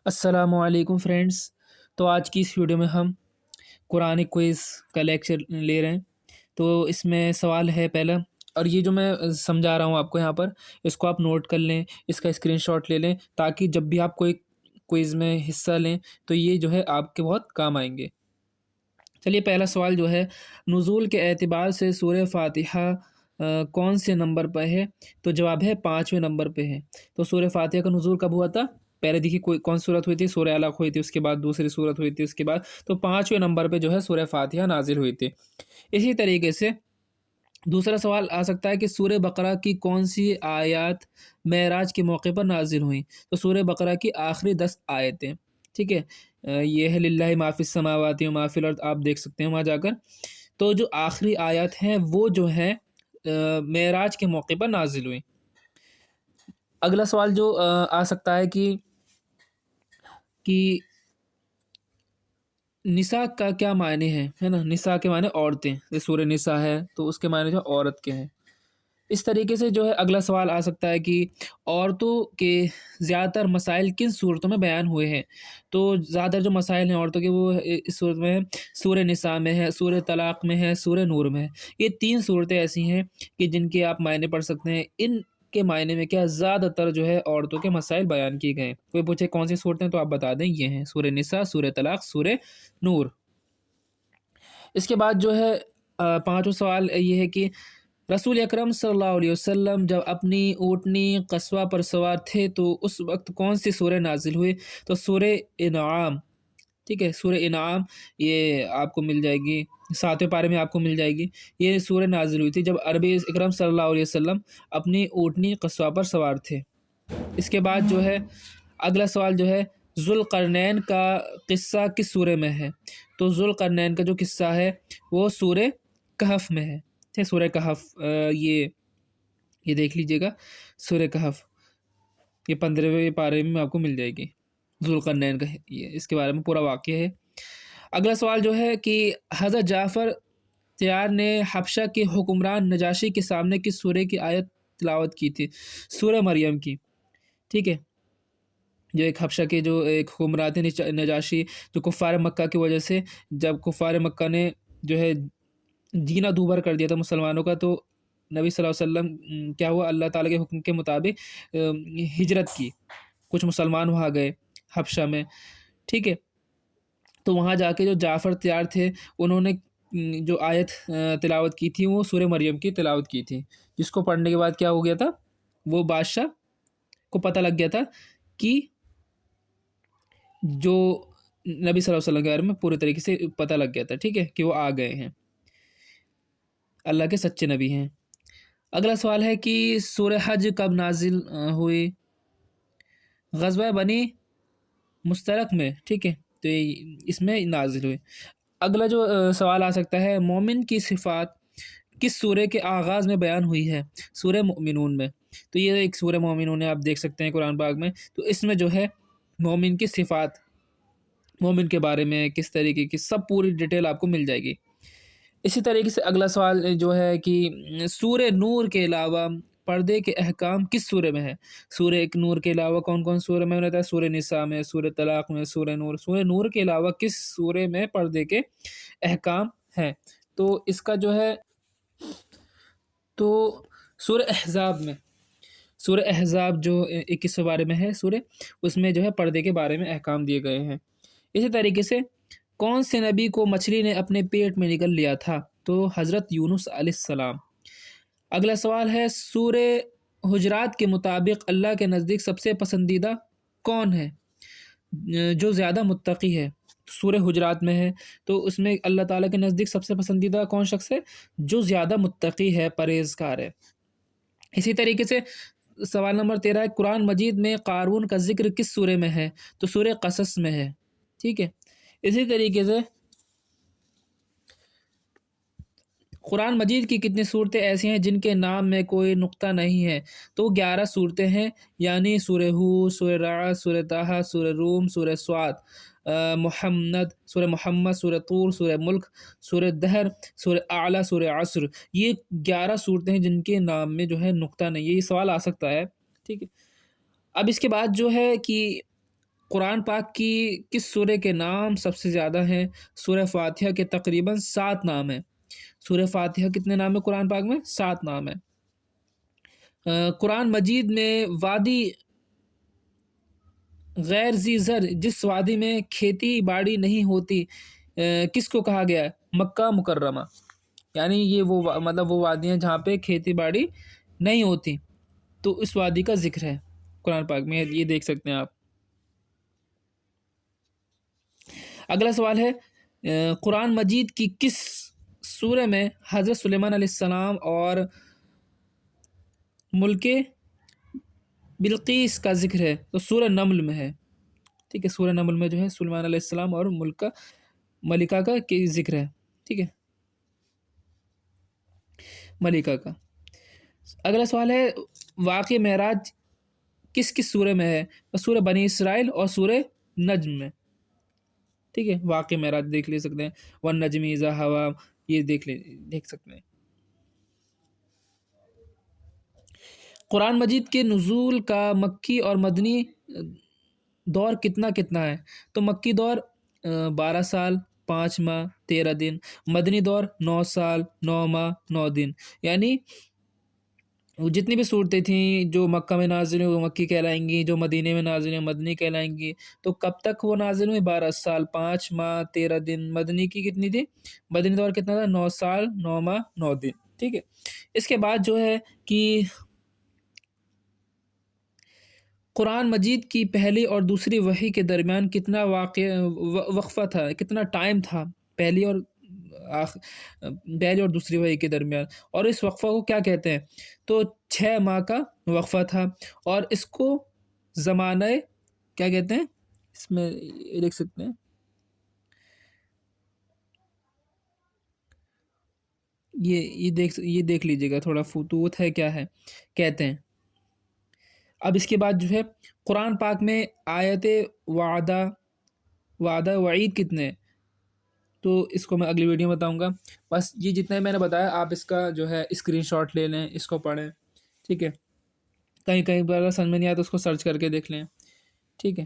السلام علیکم فرینڈس۔ تو آج کی اس ویڈیو میں ہم قرآن کوئز کا لیکچر لے رہے ہیں۔ تو اس میں سوال ہے پہلا، اور یہ جو میں سمجھا رہا ہوں آپ کو یہاں پر، اس کو آپ نوٹ کر لیں، اس کا اسکرین شاٹ لے لیں، تاکہ جب بھی آپ کوئی کوئز میں حصہ لیں تو یہ جو ہے آپ کے بہت کام آئیں گے۔ چلیے، پہلا سوال جو ہے، نزول کے اعتبار سے سورہ فاتحہ کون سے نمبر پہ ہے؟ تو جواب ہے 5ویں نمبر پہ ہے۔ تو سورہ فاتحہ کا نزول کب ہوا تھا؟ پہلے دیکھیے کون سی صورت ہوئی تھی؟ سورہ علق ہوئی تھی، اس کے بعد دوسری صورت ہوئی تھی، اس کے بعد تو 5ویں نمبر پہ جو ہے سورہ فاتحہ نازل ہوئی تھی۔ اسی طریقے سے دوسرا سوال آ سکتا ہے کہ سورہ بقرہ کی کون سی آیات معراج کے موقع پر نازل ہوئیں؟ تو سورہ بقرہ کی آخری 10 آیتیں، ٹھیک ہے، یہ ہے للہ ما فی السماوات و ما فی الارض، آپ دیکھ سکتے ہیں وہاں جا کر۔ تو جو آخری آیات ہیں وہ جو ہے معراج کے موقع پر نازل ہوئیں۔ اگلا سوال جو آ سکتا ہے کہ نساء کا کیا معنی ہے نا؟ نساء کے معنی عورتیں، یہ سورہ نساء ہے تو اس کے معنی جو عورت کے ہیں۔ اس طریقے سے جو ہے اگلا سوال آ سکتا ہے کہ عورتوں کے زیادہ تر مسائل کن صورتوں میں بیان ہوئے ہیں؟ تو زیادہ تر جو مسائل ہیں عورتوں کے وہ اس صورت میں ہے، سورہ نساء میں ہے، سورہ طلاق میں ہے، سورہ نور میں ہے۔ یہ 3 صورتیں ایسی ہیں کہ جن کے آپ معنی پڑھ سکتے ہیں۔ ان کے معنی میں کیا زیادہ تر جو ہے عورتوں کے مسائل بیان کیے گئے ہیں۔ کوئی پوچھے کون سی صورتیں، تو آپ بتا دیں یہ ہیں سورہ نساء، سورہ طلاق، سورہ نور۔ اس کے بعد جو ہے 5واں سوال یہ ہے کہ رسول اکرم صلی اللہ علیہ وسلم جب اپنی اونٹنی قصوہ پر سوار تھے تو اس وقت کون سی سورہ نازل ہوئی؟ تو سورہ انعام، ٹھیک ہے، سورہ انعام یہ آپ کو مل جائے گی 7ویں پارے میں، آپ کو مل جائے گی۔ یہ سورہ نازل ہوئی تھی جب عربی اکرم صلی اللہ علیہ وسلم اپنی اونٹنی قصوہ پر سوار تھے۔ اس کے بعد جو ہے اگلا سوال جو ہے، ذوالقرنین کا قصہ کس سورہ میں ہے؟ تو ذوالقرنین کا جو قصہ ہے وہ سورہ کہف میں ہے، ٹھیک، سورہ کہف، یہ دیکھ لیجئے گا، سورہ کہف یہ 15ویں پارے میں آپ کو مل جائے گی۔ ذوالقرنین کا یہ اس کے بارے میں پورا واقعہ ہے۔ اگلا سوال جو ہے کہ حضرت جعفر طیار نے حبشہ کے حکمران نجاشی کے سامنے کس سورہ کی آیت تلاوت کی تھی؟ سورہ مریم کی، ٹھیک ہے۔ جو ایک حبشہ کے جو ایک حکمران تھے نجاشی، جو کفار مکہ کی وجہ سے، جب کفار مکہ نے جو ہے جینا دوبھر کر دیا تھا مسلمانوں کا، تو نبی صلی اللہ علیہ وسلم کیا ہوا، اللہ تعالیٰ کے حکم کے مطابق ہجرت کی، کچھ مسلمان وہاں گئے حبشہ میں، ٹھیک ہے۔ تو وہاں جا کے جو جعفر طیار تھے انہوں نے جو آیت تلاوت کی تھی وہ سورہ مریم کی تلاوت کی تھی، جس کو پڑھنے کے بعد کیا ہو گیا تھا، وہ بادشاہ کو پتہ لگ گیا تھا کہ جو نبی صلی اللہ علیہ وسلم کے بارے میں پورے طریقے سے پتہ لگ گیا تھا، ٹھیک ہے، کہ وہ آ گئے ہیں، اللہ کے سچے نبی ہیں۔ اگلا سوال ہے کہ سورہ حج کب نازل ہوئی؟ غزوہ بنی مستلق میں، ٹھیک ہے، تو اس میں نازل ہوئے۔ اگلا جو سوال آ سکتا ہے، مومن کی صفات کس سورہ کے آغاز میں بیان ہوئی ہے؟ سورہ مومنون میں۔ تو یہ ایک سورہ مومنون ہے، آپ دیکھ سکتے ہیں قرآن پاک میں۔ تو اس میں جو ہے مومن کی صفات، مومن کے بارے میں کس طریقے کی سب پوری ڈیٹیل آپ کو مل جائے گی۔ اسی طریقے سے اگلا سوال جو ہے کہ سورہ نور کے علاوہ پردے کے احکام کس سورہ میں ہے؟ سورہ نور کے علاوہ کون کون سورہ میں رہتا ہے؟ سورہ نساء میں، سورہ طلاق میں، سورہ نور۔ سورہ نور کے علاوہ کس سورہ میں پردے کے احکام ہیں؟ تو اس کا جو ہے تو سورہ احزاب میں، سورہ احزاب جو 21 بارے میں ہے سورہ، اس میں جو ہے پردے کے بارے میں احکام دیے گئے ہیں۔ اسی طریقے سے کون سے نبی کو مچھلی نے اپنے پیٹ میں نگل لیا تھا؟ تو حضرت یونس علیہ السلام۔ اگلا سوال ہے، سورہ حجرات کے مطابق اللہ کے نزدیک سب سے پسندیدہ کون ہے جو زیادہ متقی ہے؟ سورہ حجرات میں ہے، تو اس میں اللہ تعالیٰ کے نزدیک سب سے پسندیدہ کون شخص ہے؟ جو زیادہ متقی ہے، پرہیزگار ہے۔ اسی طریقے سے سوال نمبر 13 ہے، قرآن مجید میں قارون کا ذکر کس سورہ میں ہے؟ تو سورہ قصص میں ہے، ٹھیک ہے۔ اسی طریقے سے قرآن مجید کی کتنی صورتیں ایسی ہیں جن کے نام میں کوئی نقطہ نہیں ہے؟ تو 11 صورتیں ہیں، یعنی سورہ ہود، سورہ رعد، سورہ طٰہٰ، سورہ روم، سورہ صاد، سورہ محمد، سورہ طور، سورہ ملک، سورہ دہر، سورہ اعلیٰ، سورہ عصر۔ یہ 11 صورتیں ہیں جن کے نام میں جو ہے نقطہ نہیں ہے۔ یہ سوال آ سکتا ہے، ٹھیک ہے۔ اب اس کے بعد جو ہے کہ قرآن پاک کی کس سورہ کے نام سب سے زیادہ ہیں؟ سورہ فاتحہ کے تقریباً 7 نام ہیں۔ سورہ فاتحہ کتنے نام ہیں قرآن پاک میں؟ 7 نام ہیں۔ قرآن مجید میں وادی غیر ذی زر، جس وادی میں کھیتی باڑی نہیں ہوتی، کس کو کہا گیا ہے؟ مکہ مکرمہ۔ یعنی یہ وہ وادیاں جہاں پہ کھیتی باڑی نہیں ہوتی، تو اس وادی کا ذکر ہے قرآن پاک میں، یہ دیکھ سکتے ہیں آپ۔ اگلا سوال ہے قرآن مجید کی کس سورہ میں حضرت سلیمان علیہ السلام اور ملک بلقیس کا ذکر ہے؟ تو سورہ نمل میں ہے، ٹھیک ہے، سورہ نمل میں جو ہے سلیمان علیہ السلام اور ملکہ کا ذکر ہے، ٹھیک ہے، ملکہ کا۔ اگلا سوال ہے واقع معراج کس سورہ میں ہے؟ سورہ بنی اسرائیل اور سورہ نجم میں، ٹھیک ہے، واقع معراج دیکھ لے سکتے ہیں، والنجم اذا ہوا، یہ دیکھ سکتے ہیں۔ قرآن مجید کے نزول کا مکی اور مدنی دور کتنا ہے؟ تو مکی دور 12 سال 5 ماہ 13 دن، مدنی دور 9 سال 9 ماہ 9 دن، یعنی وہ جتنی بھی صورتیں تھیں جو مکہ میں نازل ہوئی وہ مکی کہلائیں گی، جو مدینے میں نازل ہوئی مدنی کہلائیں گی۔ تو کب تک وہ نازل ہوئی؟ 12 سال 5 ماہ 13 دن۔ مدنی کی کتنی تھی؟ مدنی دور کتنا تھا؟ 9 سال 9 ماہ 9 دن، ٹھیک ہے۔ اس کے بعد جو ہے کہ قرآن مجید کی پہلی اور دوسری وحی کے درمیان کتنا وقفہ تھا، کتنا ٹائم تھا پہلی اور دوسری وحی کے درمیان، اور اس وقفہ کو کیا کہتے ہیں؟ تو 6 ماہ کا وقفہ تھا، اور اس کو زمانہ کیا کہتے ہیں؟ اس میں لکھ سکتے ہیں، یہ دیکھ لیجئے گا، تھوڑا فتوت ہے کیا ہے کہتے ہیں۔ اب اس کے بعد جو ہے قرآن پاک میں آیت وعدہ وعید کتنے ہیں؟ تو اس کو میں اگلی ویڈیو میں بتاؤں گا۔ بس یہ جتنے میں نے بتایا آپ اس کا جو ہے اسکرین شاٹ لے لیں، اس کو پڑھیں، ٹھیک ہے، کہیں پر اگر سمجھ میں نہیں آیا تو اس کو سرچ کر کے دیکھ لیں، ٹھیک ہے۔